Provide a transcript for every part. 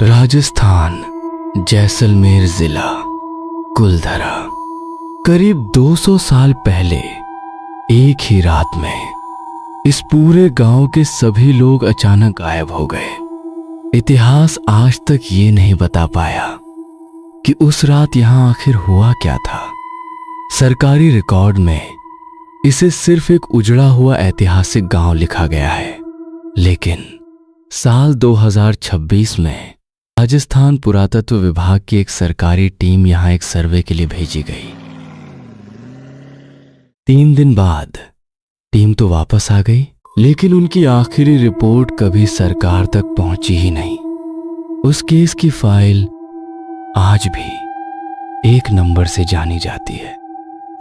राजस्थान, जैसलमेर जिला, कुलधरा। करीब 200 साल पहले एक ही रात में इस पूरे गांव के सभी लोग अचानक गायब हो गए। इतिहास आज तक ये नहीं बता पाया कि उस रात यहां आखिर हुआ क्या था। सरकारी रिकॉर्ड में इसे सिर्फ एक उजड़ा हुआ ऐतिहासिक गांव लिखा गया है, लेकिन साल 2026 में राजस्थान पुरातत्व विभाग की एक सरकारी टीम यहां एक सर्वे के लिए भेजी गई। 3 दिन बाद टीम तो वापस आ गई, लेकिन उनकी आखिरी रिपोर्ट कभी सरकार तक पहुंची ही नहीं। उस केस की फाइल आज भी एक नंबर से जानी जाती है।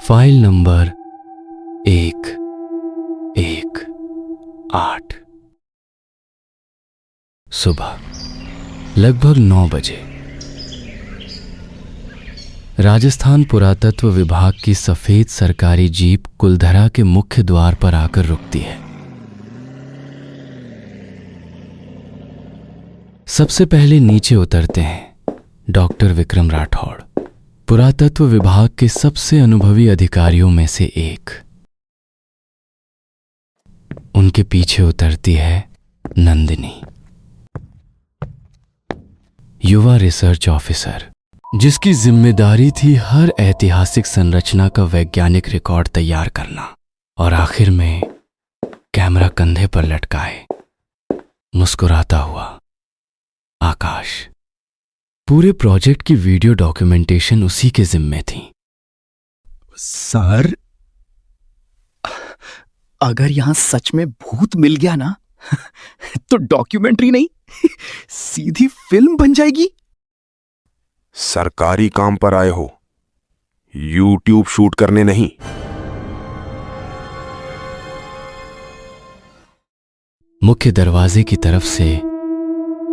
File number 118। सुबह लगभग 9 बजे राजस्थान पुरातत्व विभाग की सफेद सरकारी जीप कुलधरा के मुख्य द्वार पर आकर रुकती है। सबसे पहले नीचे उतरते हैं डॉक्टर विक्रम राठौड़, पुरातत्व विभाग के सबसे अनुभवी अधिकारियों में से एक। उनके पीछे उतरती है नंदिनी, युवा रिसर्च ऑफिसर, जिसकी जिम्मेदारी थी हर ऐतिहासिक संरचना का वैज्ञानिक रिकॉर्ड तैयार करना। और आखिर में कैमरा कंधे पर लटकाए मुस्कुराता हुआ आकाश। पूरे प्रोजेक्ट की वीडियो डॉक्यूमेंटेशन उसी के जिम्मे थी। सर, अगर यहां सच में भूत मिल गया ना तो डॉक्यूमेंट्री नहीं सीधी फिल्म बन जाएगी। सरकारी काम पर आए हो, यूट्यूब शूट करने नहीं। मुख्य दरवाजे की तरफ से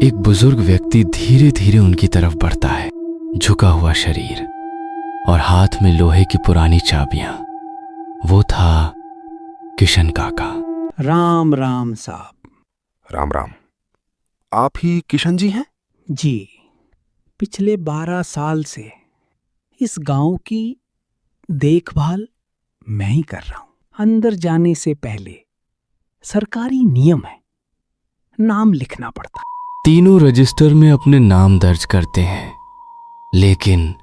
एक बुजुर्ग व्यक्ति धीरे धीरे उनकी तरफ बढ़ता है, झुका हुआ शरीर और हाथ में लोहे की पुरानी चाबियां। वो था किशन काका। राम राम साहब। राम राम। आप ही किशन जी हैं? जी, पिछले 12 साल से इस गांव की देखभाल मैं ही कर रहा हूं। अंदर जाने से पहले सरकारी नियम है, नाम लिखना पड़ता। तीनों रजिस्टर में अपने नाम दर्ज करते हैं, लेकिन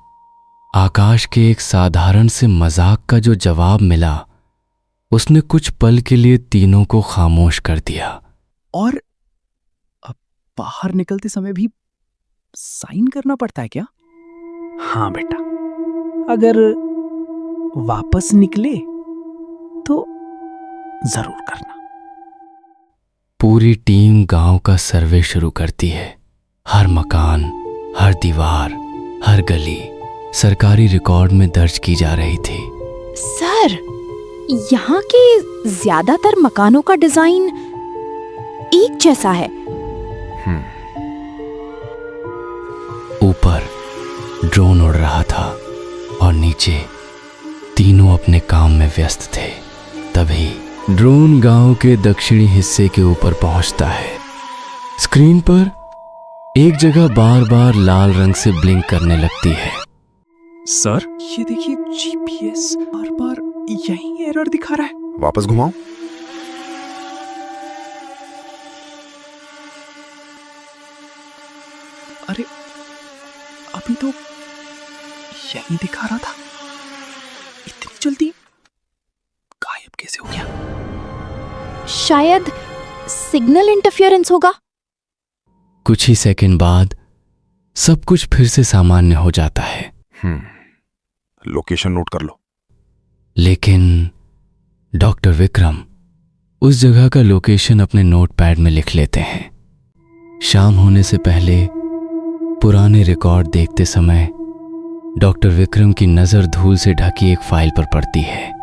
आकाश के एक साधारण से मजाक का जो जवाब मिला, उसने कुछ पल के लिए तीनों को खामोश कर दिया। और अब बाहर निकलते समय भी साइन करना पड़ता है क्या? हाँ बेटा, अगर वापस निकले तो जरूर करना। पूरी टीम गांव का सर्वे शुरू करती है। हर मकान, हर दीवार, हर गली सरकारी रिकॉर्ड में दर्ज की जा रही थी। सर, यहाँ के ज्यादातर मकानों का डिजाइन एक जैसा है। ऊपर ड्रोन उड़ रहा था और नीचे तीनों अपने काम में व्यस्त थे। तभी ड्रोन गांव के दक्षिणी हिस्से के ऊपर पहुंचता है। स्क्रीन पर एक जगह बार बार लाल रंग से ब्लिंक करने लगती है। सर, ये देखिए, जीपीएस बार बार यही एरर दिखा रहा है। वापस घुमाओ। अरे, अभी तो यही दिखा रहा था। इतनी जल्दी गायब कैसे हो गया? शायद सिग्नल इंटरफेरेंस होगा। कुछ ही सेकंड बाद सब कुछ फिर से सामान्य हो जाता है। लोकेशन नोट कर लो। लेकिन डॉक्टर विक्रम उस जगह का लोकेशन अपने नोटपैड में लिख लेते हैं। शाम होने से पहले पुराने रिकॉर्ड देखते समय डॉक्टर विक्रम की नजर धूल से ढकी एक फाइल पर पड़ती है।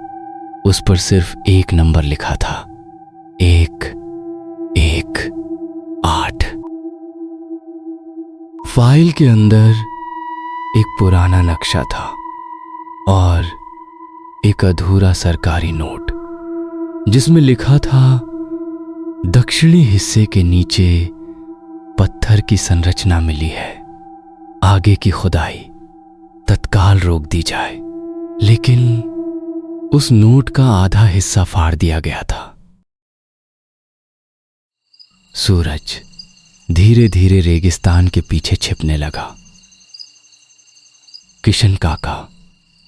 उस पर सिर्फ एक नंबर लिखा था, 118। फाइल के अंदर एक पुराना नक्शा था और एक अधूरा सरकारी नोट, जिसमें लिखा था दक्षिणी हिस्से के नीचे पत्थर की संरचना मिली है। आगे की खुदाई तत्काल रोक दी जाए, लेकिन उस नोट का आधा हिस्सा फाड़ दिया गया था। सूरज धीरे धीरे रेगिस्तान के पीछे छिपने लगा। किशन काका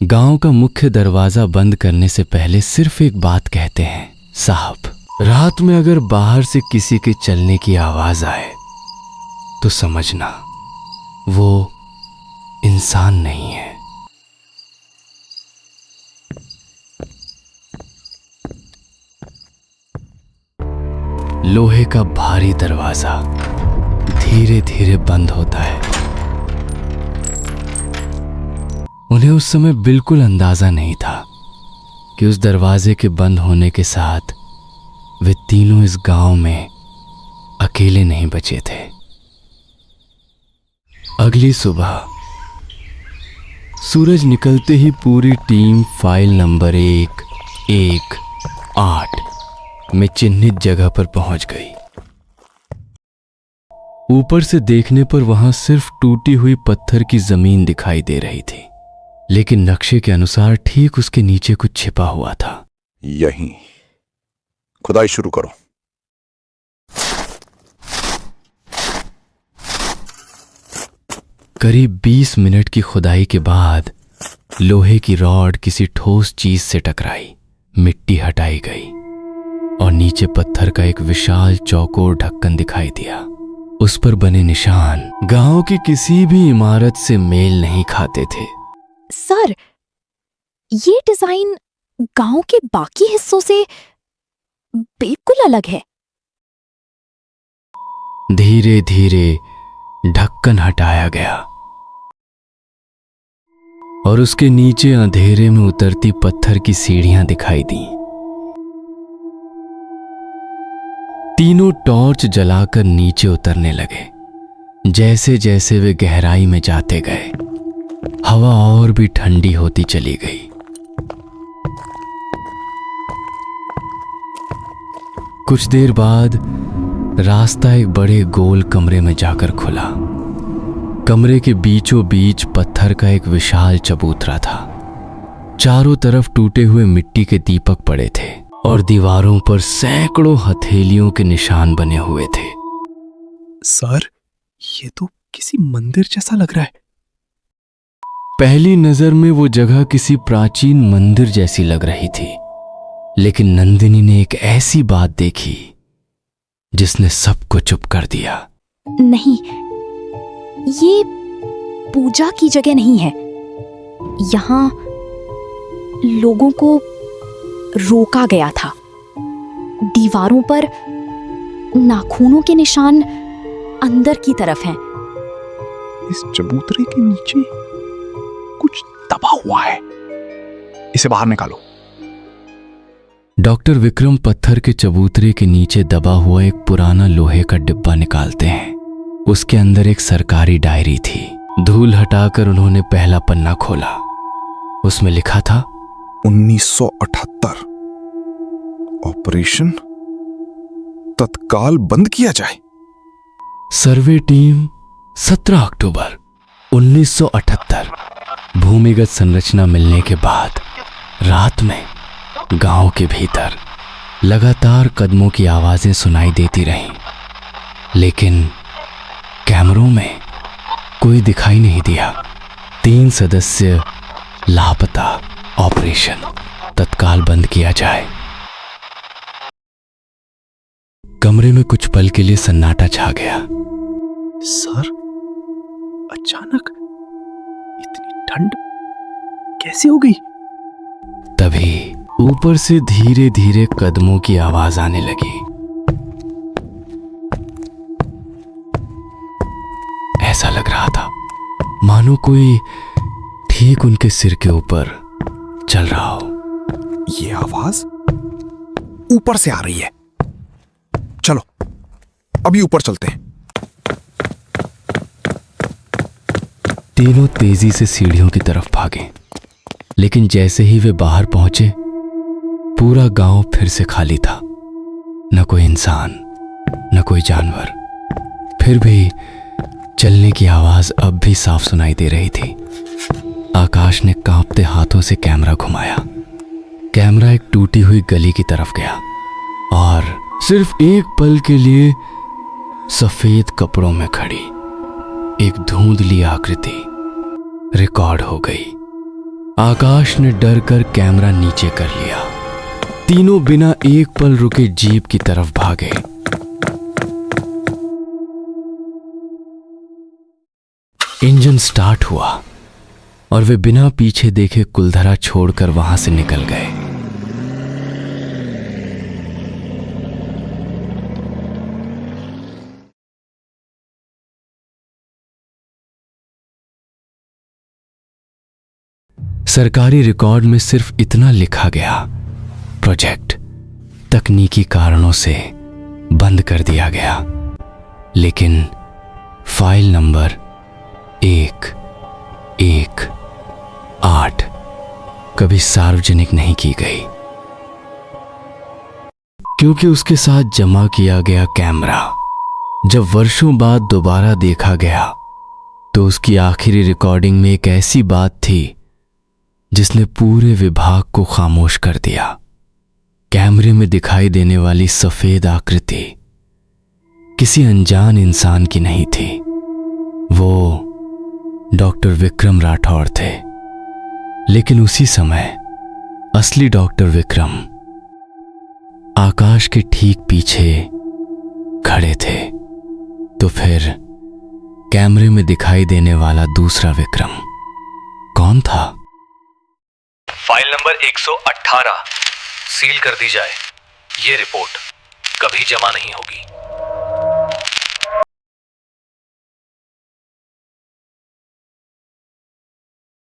गांव का मुख्य दरवाजा बंद करने से पहले सिर्फ एक बात कहते हैं, साहब, रात में अगर बाहर से किसी के चलने की आवाज आए तो समझना वो इंसान नहीं है। लोहे का भारी दरवाजा धीरे धीरे बंद होता है। उन्हें उस समय बिल्कुल अंदाजा नहीं था कि उस दरवाजे के बंद होने के साथ वे तीनों इस गांव में अकेले नहीं बचे थे। अगली सुबह सूरज निकलते ही पूरी टीम फाइल नंबर 118 में चिन्हित जगह पर पहुंच गई। ऊपर से देखने पर वहां सिर्फ टूटी हुई पत्थर की जमीन दिखाई दे रही थी, लेकिन नक्शे के अनुसार ठीक उसके नीचे कुछ छिपा हुआ था। यहीं खुदाई शुरू करो। करीब 20 मिनट की खुदाई के बाद लोहे की रॉड किसी ठोस चीज से टकराई, मिट्टी हटाई गई और नीचे पत्थर का एक विशाल चौकोर ढक्कन दिखाई दिया। उस पर बने निशान गांव की किसी भी इमारत से मेल नहीं खाते थे। सर, ये डिजाइन गांव के बाकी हिस्सों से बिल्कुल अलग है। धीरे धीरे ढक्कन हटाया गया और उसके नीचे अंधेरे में उतरती पत्थर की सीढ़ियां दिखाई दी। तीनों टॉर्च जलाकर नीचे उतरने लगे। जैसे जैसे वे गहराई में जाते गए, हवा और भी ठंडी होती चली गई। कुछ देर बाद रास्ता एक बड़े गोल कमरे में जाकर खुला। कमरे के बीचों बीच पत्थर का एक विशाल चबूतरा था। चारों तरफ टूटे हुए मिट्टी के दीपक पड़े थे और दीवारों पर सैकड़ों हथेलियों के निशान बने हुए थे। सर, ये तो किसी मंदिर जैसा लग रहा है। पहली नजर में वो जगह किसी प्राचीन मंदिर जैसी लग रही थी, लेकिन नंदिनी ने एक ऐसी बात देखी जिसने सबको चुप कर दिया। नहीं, ये पूजा की जगह नहीं है। यहाँ लोगों को रोका गया था। दीवारों पर नाखूनों के निशान अंदर की तरफ हैं। इस चबूतरे के नीचे कुछ दबा हुआ है। इसे बाहर निकालो। डॉक्टर विक्रम पत्थर के चबूतरे के नीचे दबा हुआ एक पुराना लोहे का डिब्बा निकालते हैं। उसके अंदर एक सरकारी डायरी थी। धूल हटाकर उन्होंने पहला पन्ना खोला। उसमें लिखा था 1978 ऑपरेशन तत्काल बंद किया जाए। सर्वे टीम 17 अक्टूबर 1978। भूमिगत संरचना मिलने के बाद रात में गांव के भीतर लगातार कदमों की आवाजें सुनाई देती रहीं, लेकिन कैमरों में कोई दिखाई नहीं दिया। 3 सदस्य लापता। ऑपरेशन तत्काल बंद किया जाए। कमरे में कुछ पल के लिए सन्नाटा छा गया। सर, अचानक इतनी ठंड कैसे हो गई? तभी ऊपर से धीरे धीरे कदमों की आवाज आने लगी। ऐसा लग रहा था मानो कोई ठीक उनके सिर के ऊपर चल रहा हो। ये आवाज ऊपर से आ रही है। चलो अभी ऊपर चलते हैं। तीनों तेजी से सीढ़ियों की तरफ भागे, लेकिन जैसे ही वे बाहर पहुंचे पूरा गांव फिर से खाली था। न कोई इंसान, न कोई जानवर, फिर भी चलने की आवाज अब भी साफ सुनाई दे रही थी। आकाश ने कांपते हाथों से कैमरा घुमाया। कैमरा एक टूटी हुई गली की तरफ गया और सिर्फ एक पल के लिए सफेद कपड़ों में खड़ी एक धुंधली आकृति रिकॉर्ड हो गई। आकाश ने डर कर कैमरा नीचे कर लिया। तीनों बिना एक पल रुके जीप की तरफ भागे। इंजन स्टार्ट हुआ और वे बिना पीछे देखे कुलधरा छोड़कर वहां से निकल गए। सरकारी रिकॉर्ड में सिर्फ इतना लिखा गया, प्रोजेक्ट तकनीकी कारणों से बंद कर दिया गया। लेकिन फाइल नंबर 118 कभी सार्वजनिक नहीं की गई, क्योंकि उसके साथ जमा किया गया कैमरा जब वर्षों बाद दोबारा देखा गया तो उसकी आखिरी रिकॉर्डिंग में एक ऐसी बात थी जिसने पूरे विभाग को खामोश कर दिया। कैमरे में दिखाई देने वाली सफेद आकृति किसी अनजान इंसान की नहीं थी। वो डॉक्टर विक्रम राठौर थे। लेकिन उसी समय असली डॉक्टर विक्रम आकाश के ठीक पीछे खड़े थे। तो फिर कैमरे में दिखाई देने वाला दूसरा विक्रम कौन था? फाइल नंबर 118 सील कर दी जाए। ये रिपोर्ट कभी जमा नहीं होगी।